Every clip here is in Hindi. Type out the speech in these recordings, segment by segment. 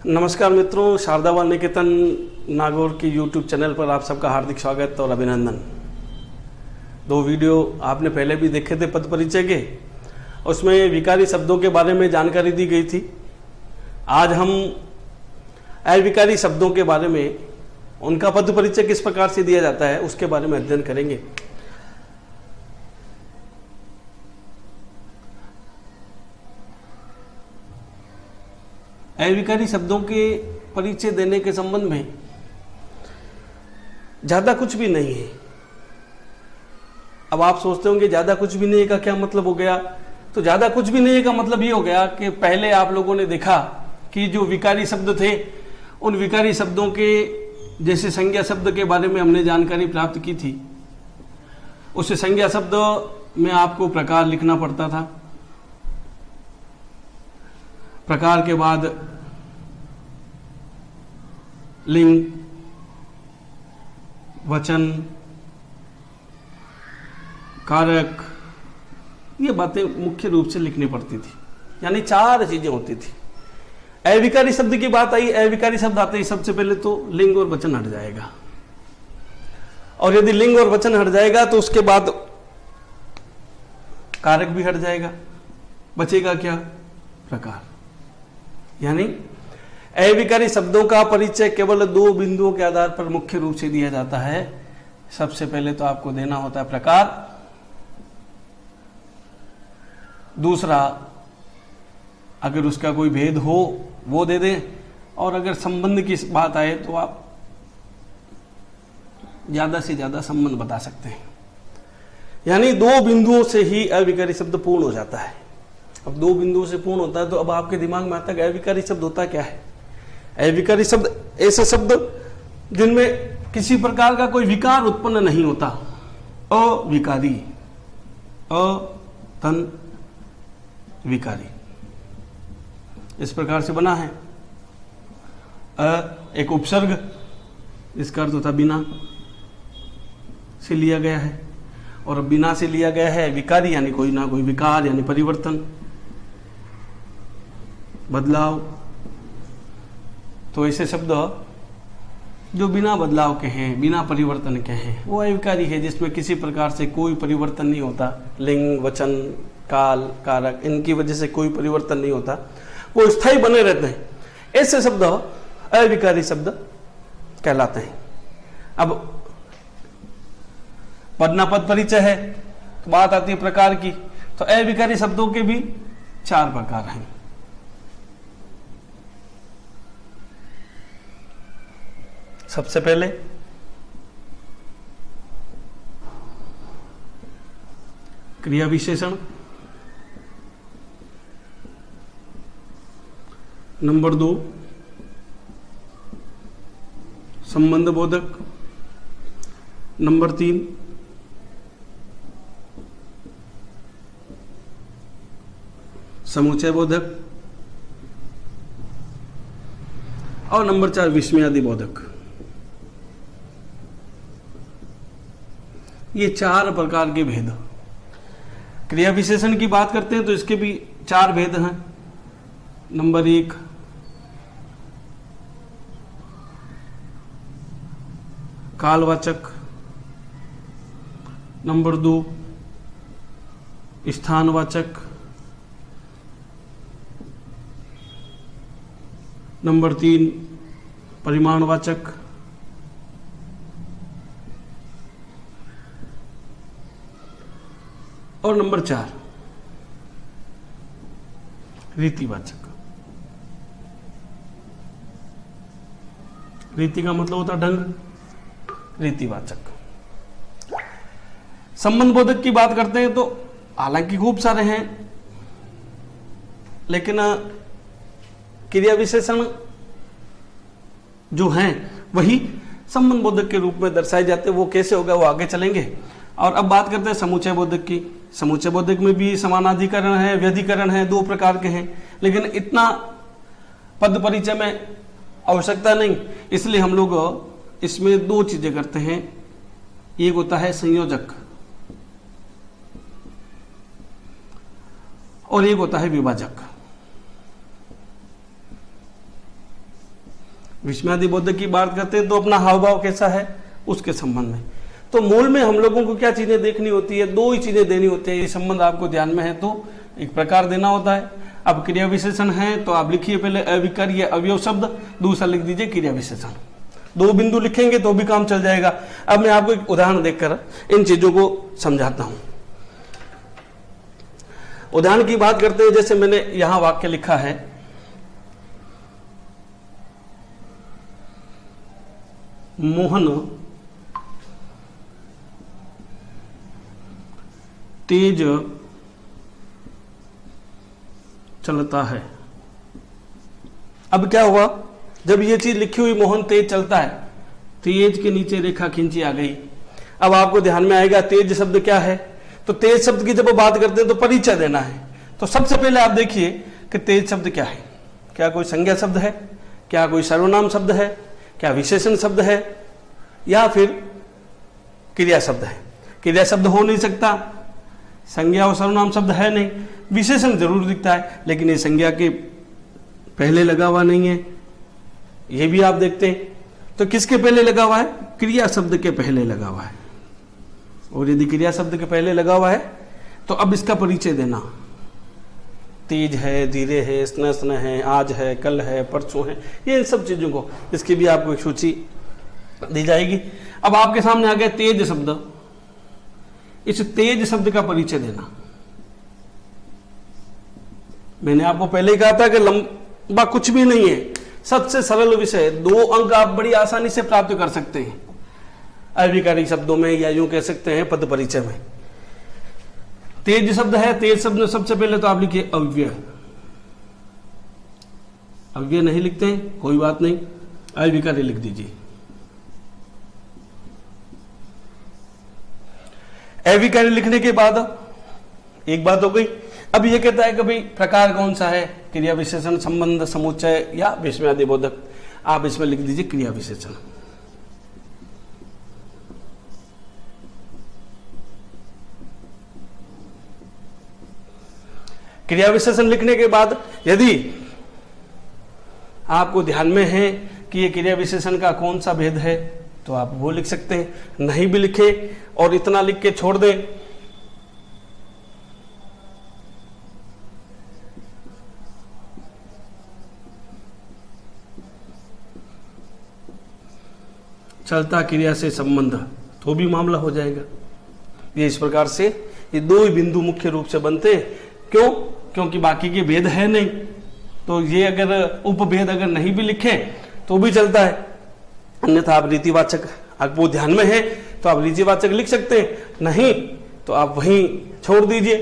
नमस्कार मित्रों, शारदा बाल निकेतन नागौर की यूट्यूब चैनल पर आप सबका हार्दिक स्वागत और अभिनंदन। दो वीडियो आपने पहले भी देखे थे पद परिचय के, उसमें विकारी शब्दों के बारे में जानकारी दी गई थी। आज हम अविकारी शब्दों के बारे में, उनका पद परिचय किस प्रकार से दिया जाता है उसके बारे में अध्ययन करेंगे। अविकारी शब्दों के परिचय देने के संबंध में ज्यादा कुछ भी नहीं है। अब आप सोचते होंगे ज्यादा कुछ भी नहीं का क्या मतलब हो गया। तो ज्यादा कुछ भी नहीं का मतलब ये हो गया कि पहले आप लोगों ने देखा कि जो विकारी शब्द थे, उन विकारी शब्दों के जैसे संज्ञा शब्द के बारे में हमने जानकारी प्राप्त की थी। उस संज्ञा शब्द में आपको प्रकार लिखना पड़ता था। प्रकार के बाद लिंग, वचन, कारक, ये बातें मुख्य रूप से लिखनी पड़ती थी। यानी चार चीजें होती थी। अविकारी शब्द की बात आई, अविकारी शब्द आते ही सबसे पहले तो लिंग और वचन हट जाएगा, और यदि लिंग और वचन हट जाएगा तो उसके बाद कारक भी हट जाएगा। बचेगा क्या? प्रकार। यानी अविकारी शब्दों का परिचय केवल दो बिंदुओं के आधार पर मुख्य रूप से दिया जाता है। सबसे पहले तो आपको देना होता है प्रकार, दूसरा अगर उसका कोई भेद हो वो दे दें, और अगर संबंध की बात आए तो आप ज्यादा से ज्यादा संबंध बता सकते हैं। यानी दो बिंदुओं से ही अविकारी शब्द पूर्ण हो जाता है। अब दो बिंदुओं से पूर्ण होता है तो अब आपके दिमाग में आता है अविकारी शब्द होता क्या है। अविकारी शब्द ऐसे शब्द जिनमें किसी प्रकार का कोई विकार उत्पन्न नहीं होता। अविकारी, अतन विकारी, इस प्रकार से बना है। एक उपसर्ग, इसका अर्थ होता बिना से लिया गया है, और बिना से लिया गया है विकारी, यानी कोई ना कोई विकार, यानी परिवर्तन, बदलाव। तो ऐसे शब्द जो बिना बदलाव के हैं, बिना परिवर्तन के हैं, वो अविकारी है, जिसमें किसी प्रकार से कोई परिवर्तन नहीं होता। लिंग, वचन, काल, कारक, इनकी वजह से कोई परिवर्तन नहीं होता, वो स्थायी बने रहते हैं। ऐसे शब्द अविकारी शब्द कहलाते हैं। अब पद परिचय है तो बात आती है प्रकार की। तो अविकारी शब्दों के भी चार प्रकार हैं। सबसे पहले क्रिया विशेषण, नंबर 2 संबंध बोधक, नंबर 3 समुच्चय बोधक, और नंबर 4 विस्मयादि बोधक। ये चार प्रकार के भेद। क्रिया विशेषण की बात करते हैं तो इसके भी चार भेद हैं। नंबर 1 कालवाचक, नंबर 2 स्थानवाचक, नंबर 3 परिमाणवाचक, और नंबर 4 रीतिवाचक। रीति का मतलब होता ढंग, रीतिवाचक। संबंध बोधक की बात करते हैं तो हालांकि खूब सारे हैं, लेकिन क्रिया विशेषण जो हैं वही संबंध बोधक के रूप में दर्शाए जाते हैं। वो कैसे होगा वो आगे चलेंगे। और अब बात करते हैं समुच्चय बोधक की। समुच्चय बोधक में भी समानाधिकरण है, व्यधिकरण है, दो प्रकार के हैं, लेकिन इतना पद परिचय में आवश्यकता नहीं, इसलिए हम लोग इसमें दो चीजें करते हैं। एक होता है संयोजक और एक होता है विभाजक। विस्मयादि बोधक की बात करते हैं तो अपना हाव भाव कैसा है उसके संबंध में। तो मूल में हम लोगों को क्या चीजें देखनी होती है, दो ही चीजें देनी होती है। ये संबंध आपको ध्यान में है तो एक प्रकार देना होता है। अब क्रिया विशेषण है तो आप लिखिए पहले अविकर्य अवयव शब्द, दूसरा लिख दीजिए क्रिया विशेषण। दो बिंदु लिखेंगे तो भी काम चल जाएगा। अब मैं आपको एक उदाहरण देखकर इन चीजों को समझाता हूं। उदाहरण की बात करते हैं, जैसे मैंने यहां वाक्य लिखा है, मोहन तेज चलता है। अब क्या हुआ, जब ये चीज लिखी हुई मोहन तेज चलता है, तेज के नीचे रेखा खींची आ गई। अब आपको ध्यान में आएगा तेज शब्द क्या है। तो तेज शब्द की जब बात करते हैं तो परिचय देना है। तो सबसे पहले आप देखिए कि तेज शब्द क्या है। क्या कोई संज्ञा शब्द है, क्या कोई सर्वनाम शब्द है, क्या विशेषण शब्द है, या फिर क्रिया शब्द है। क्रिया शब्द हो नहीं सकता, संज्ञा और सर्वनाम शब्द है नहीं, विशेषण जरूर दिखता है लेकिन ये संज्ञा के पहले लगा हुआ नहीं है, ये भी आप देखते हैं। तो किसके पहले लगा हुआ है, क्रिया शब्द के पहले लगा हुआ है। और यदि क्रिया शब्द के पहले लगा हुआ है तो अब इसका परिचय देना, तेज है, धीरे है, स्न स्न है, आज है, कल है, परसों है, ये इन सब चीजों को, इसकी भी आपको एक सूची दी जाएगी। अब आपके सामने आ गया तेज शब्द, इस तेज शब्द का परिचय देना। मैंने आपको पहले ही कहा था कि लंबा कुछ भी नहीं है, सबसे सरल विषय, 2 अंक आप बड़ी आसानी से प्राप्त कर सकते हैं अविकारी शब्दों में, या यूं कह सकते हैं पद परिचय में। तेज शब्द है, तेज शब्द में सबसे पहले तो आप लिखिए अव्यय। अव्यय नहीं लिखते हैं कोई बात नहीं, अविकारी लिख दीजिए। अविकारी लिखने के बाद एक बात हो गई। अब ये कहता है कि भाई प्रकार कौन सा है, क्रिया विशेषण, संबंध, समुच्चय या विस्मयादि बोधक। आप इसमें लिख दीजिए क्रिया विशेषण। क्रिया विशेषण लिखने के बाद यदि आपको ध्यान में है कि ये क्रिया विशेषण का कौन सा भेद है तो आप वो लिख सकते हैं, नहीं भी लिखे और इतना लिख के छोड़ दें चलता क्रिया से संबंध, तो भी मामला हो जाएगा। ये इस प्रकार से ये 2 ही बिंदु मुख्य रूप से बनते हैं। क्यों? क्योंकि बाकी के भेद है नहीं, तो ये अगर उपभेद अगर नहीं भी लिखे तो भी चलता है। अन्यथा आप रीतिवाचक, आपको ध्यान में है तो आप रीतिवाचक लिख सकते हैं, नहीं तो आप वहीं छोड़ दीजिए।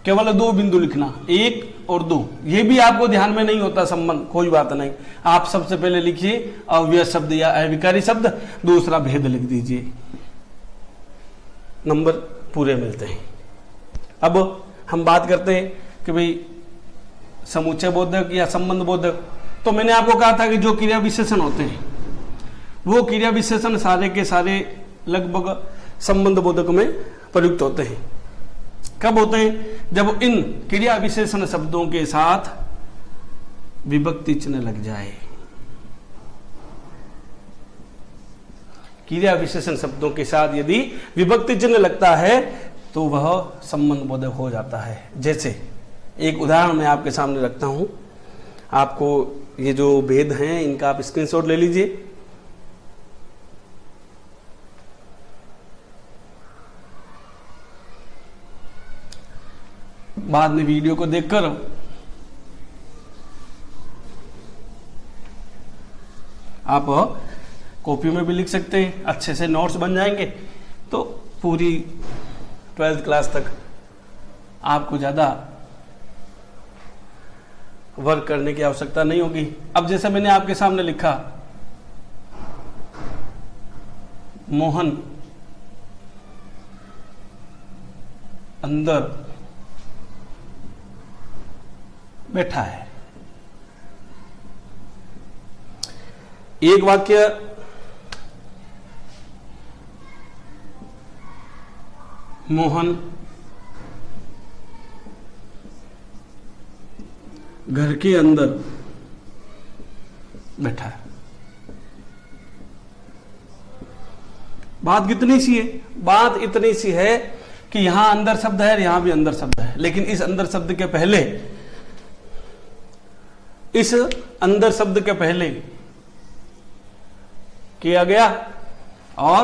केवल 2 बिंदु लिखना, 1 और 2, ये भी आपको ध्यान में नहीं होता संबंध, कोई बात नहीं। आप सबसे पहले लिखिए अव्यय शब्द या अविकारी शब्द, दूसरा भेद लिख दीजिए, नंबर पूरे मिलते हैं। अब हम बात करते हैं कि भाई समुच्चय बोधक या संबंध बोधक। तो मैंने आपको कहा था कि जो क्रिया विशेषण होते हैं वो क्रिया विशेषण सारे के सारे लगभग संबंध बोधक में प्रयुक्त होते हैं। कब होते हैं? जब इन क्रिया विशेषण शब्दों के साथ विभक्ति चिन्ह लग जाए। क्रिया विशेषण शब्दों के साथ यदि विभक्ति चिन्ह लगता है तो वह संबंध बोधक हो जाता है। जैसे एक उदाहरण मैं आपके सामने रखता हूं, आपको ये जो भेद हैं इनका आप स्क्रीनशॉट ले लीजिए। बाद में वीडियो को देखकर आप कॉपी में भी लिख सकते हैं, अच्छे से नोट्स बन जाएंगे। तो पूरी 12th क्लास तक आपको ज़्यादा वर्क करने की आवश्यकता नहीं होगी। अब जैसे मैंने आपके सामने लिखा, मोहन अंदर बैठा है। एक वाक्य मोहन घर के अंदर बैठा है। बात कितनी सी है, बात इतनी सी है कि यहां अंदर शब्द है, यहां भी अंदर शब्द है, लेकिन इस अंदर शब्द के पहले, इस अंदर शब्द के पहले किया गया और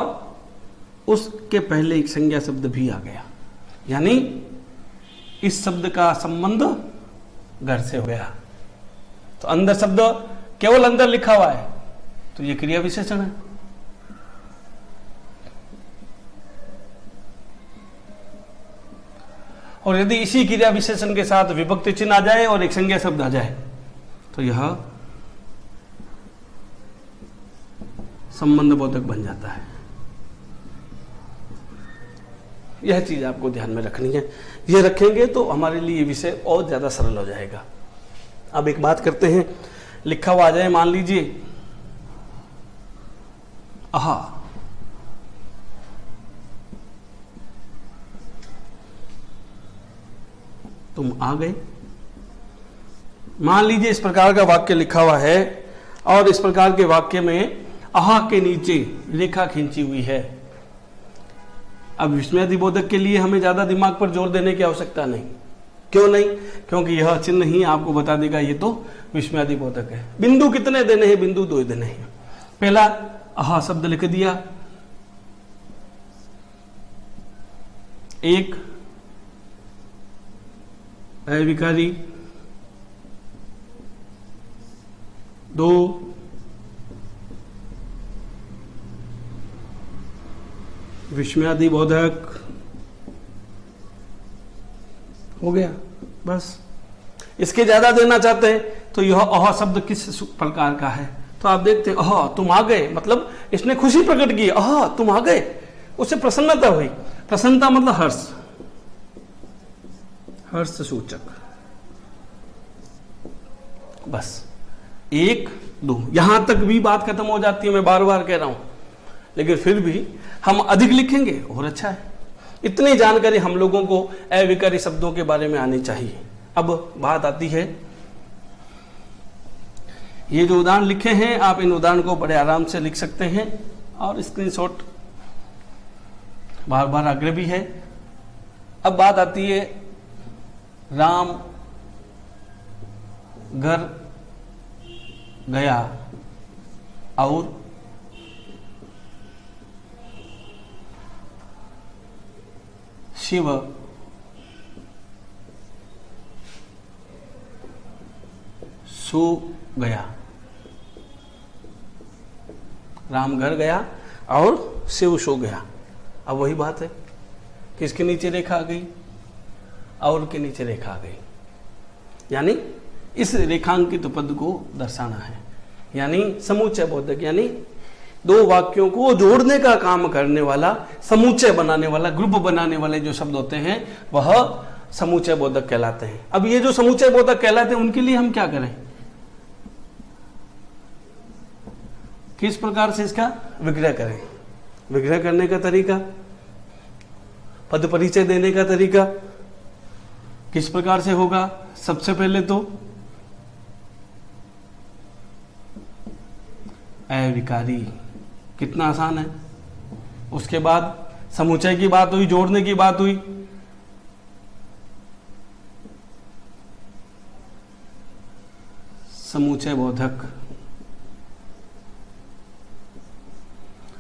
उसके पहले एक संज्ञा शब्द भी आ गया, यानी इस शब्द का संबंध घर से हो गया। तो अंदर शब्द केवल अंदर लिखा हुआ है तो ये क्रिया विशेषण है। और यदि इसी क्रिया विशेषण के साथ विभक्ति चिन्ह आ जाए और एक संज्ञा शब्द आ जाए तो यह संबंध बोधक बन जाता है। यह चीज आपको ध्यान में रखनी है, यह रखेंगे तो हमारे लिए विषय और ज्यादा सरल हो जाएगा। अब एक बात करते हैं, लिखा हुआ आ जाए, मान लीजिए आहा, तुम आ गए। मान लीजिए इस प्रकार का वाक्य लिखा हुआ है और इस प्रकार के वाक्य में आहा के नीचे रेखा खींची हुई है। अब विस्मयादिबोधक के लिए हमें ज्यादा दिमाग पर जोर देने की आवश्यकता नहीं। क्यों नहीं? क्योंकि यह चिन्ह ही आपको बता देगा ये तो विस्मयादिबोधक है। बिंदु कितने देने हैं? बिंदु 2 देने हैं। पहला आहा शब्द लिख दिया, एक अविकारी, 2 विस्मयादिबोधक, हो गया बस। इसके ज्यादा देना चाहते हैं तो यह अह शब्द किस प्रकार का है तो आप देखते हैं अह तुम आ गए, मतलब इसने खुशी प्रकट की, अह तुम आ गए, उससे प्रसन्नता हुई। प्रसन्नता मतलब हर्ष, हर्ष सूचक। बस 1 2 यहां तक भी बात खत्म हो जाती है। मैं बार बार कह रहा हूं, लेकिन फिर भी हम अधिक लिखेंगे और अच्छा है। इतनी जानकारी हम लोगों को अविकारी शब्दों के बारे में आनी चाहिए। अब बात आती है, ये जो उदाहरण लिखे हैं आप इन उदाहरण को बड़े आराम से लिख सकते हैं और स्क्रीनशॉट बार बार आग्रह भी है। अब बात आती है, राम घर गया और शिव सो गया। राम घर गया और शिव सो गया। अब वही बात है, किसके नीचे रेखा आ गई? और के नीचे रेखा आ गई, यानी इस रेखांकित पद को दर्शाना है। यानी समुच्चय बोधक, यानी 2 वाक्यों को जोड़ने का काम करने वाला, समुच्चय बनाने वाला, ग्रुप बनाने वाले जो शब्द होते हैं वह समुच्चय बोधक कहलाते हैं। अब ये जो समुच्चय बोधक कहलाते हैं उनके लिए हम क्या करें? किस प्रकार से इसका विग्रह करें? विग्रह करने का तरीका, पद परिचय देने का तरीका किस प्रकार से होगा? सबसे पहले तो अविकारी, कितना आसान है। उसके बाद समुच्चय की बात हुई, जोड़ने की बात हुई, समुच्चय बोधक।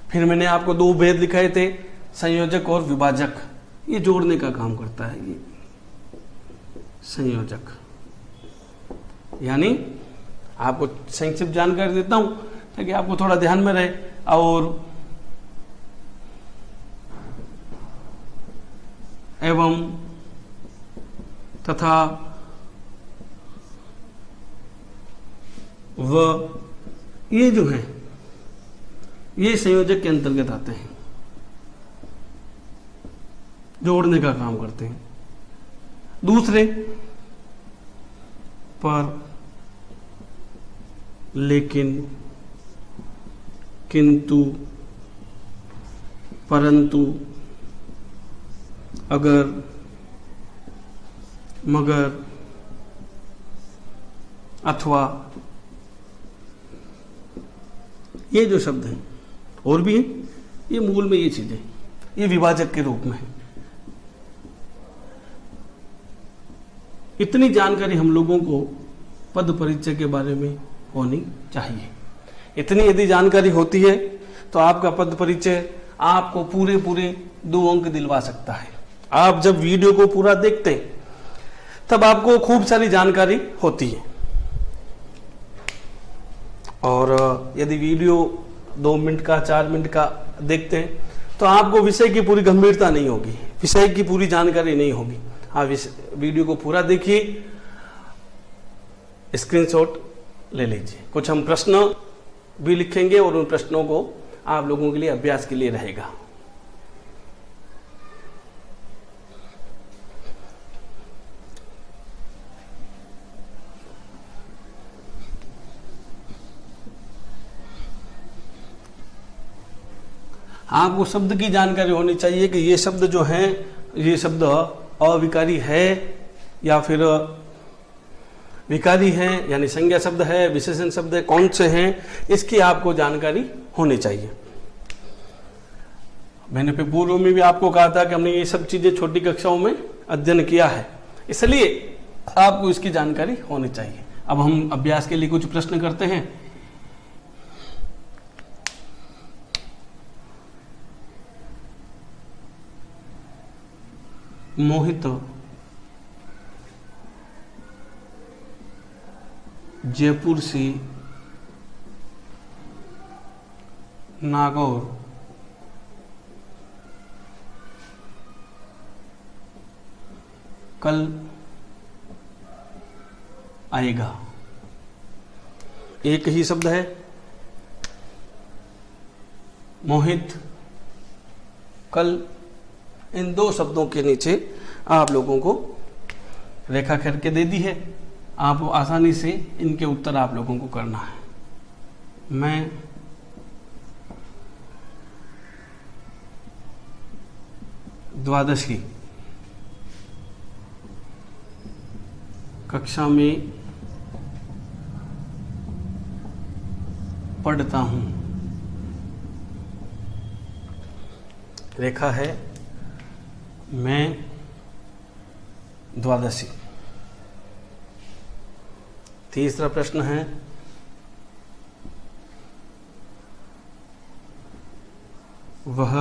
फिर मैंने आपको 2 भेद दिखाए थे, संयोजक और विभाजक। ये जोड़ने का काम करता है, ये संयोजक। यानी आपको संक्षिप्त जानकारी देता हूं ताकि आपको थोड़ा ध्यान में रहे। और एवं, तथा, व, ये जो है ये संयोजक के अंतर्गत आते हैं, जोड़ने का काम करते हैं। दूसरे पर, लेकिन, किंतु, परंतु, अगर, मगर, अथवा, ये जो शब्द हैं और भी हैं, ये मूल में ये चीजें, ये विभाजक के रूप में है। इतनी जानकारी हम लोगों को पद परिचय के बारे में होनी चाहिए। इतनी यदि जानकारी होती है तो आपका पद परिचय आपको पूरे 2 अंक दिलवा सकता है। आप जब वीडियो को पूरा देखते हैं तब आपको खूब सारी जानकारी होती है, और यदि वीडियो 2 मिनट का 4 मिनट का देखते हैं तो आपको विषय की पूरी गंभीरता नहीं होगी, विषय की पूरी जानकारी नहीं होगी। आप इस वीडियो को पूरा देखिए, स्क्रीनशॉट ले लीजिए। कुछ हम प्रश्न भी लिखेंगे और उन प्रश्नों को आप लोगों के लिए अभ्यास के लिए रहेगा। आपको शब्द की जानकारी होनी चाहिए कि ये शब्द जो हैं, ये शब्द अविकारी है या फिर विकारी है, यानी संज्ञा शब्द है, विशेषण शब्द है, कौन से हैं, इसकी आपको जानकारी होनी चाहिए। मैंने पूर्व में भी आपको कहा था कि हमने ये सब चीजें छोटी कक्षाओं में अध्ययन किया है, इसलिए आपको इसकी जानकारी होनी चाहिए। अब हम अभ्यास के लिए कुछ प्रश्न करते हैं। मोहित जयपुर से नागौर कल आएगा। एक ही शब्द है, मोहित कल। इन 2 शब्दों के नीचे आप लोगों को रेखा करके दे दी है, आप आसानी से इनके उत्तर आप लोगों को करना है। मैं द्वादशी कक्षा में पढ़ता हूं। रेखा है मैं द्वादशी। तीसरा प्रश्न है वह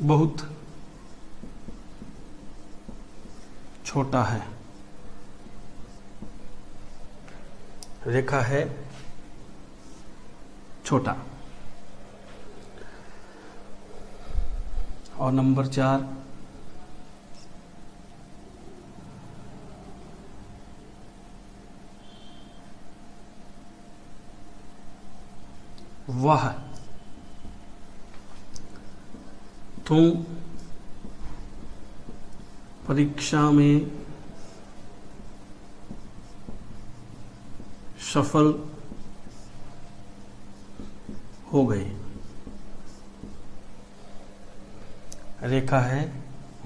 बहुत छोटा है। रेखा है छोटा। और नंबर 4, वह तुम परीक्षा में सफल हो गए। रेखा है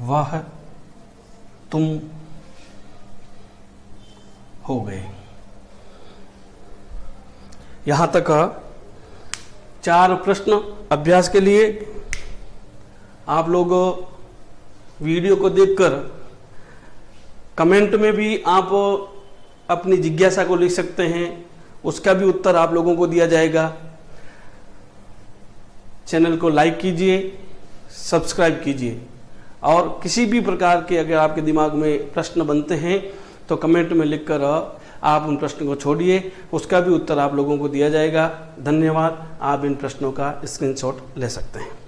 वह तुम हो गए। यहां तक 4 प्रश्न अभ्यास के लिए। आप लोग वीडियो को देखकर कमेंट में भी आप अपनी जिज्ञासा को लिख सकते हैं, उसका भी उत्तर आप लोगों को दिया जाएगा। चैनल को लाइक कीजिए, सब्सक्राइब कीजिए, और किसी भी प्रकार के अगर आपके दिमाग में प्रश्न बनते हैं तो कमेंट में लिखकर आप उन प्रश्नों को छोड़िए, उसका भी उत्तर आप लोगों को दिया जाएगा। धन्यवाद। आप इन प्रश्नों का स्क्रीनशॉट ले सकते हैं।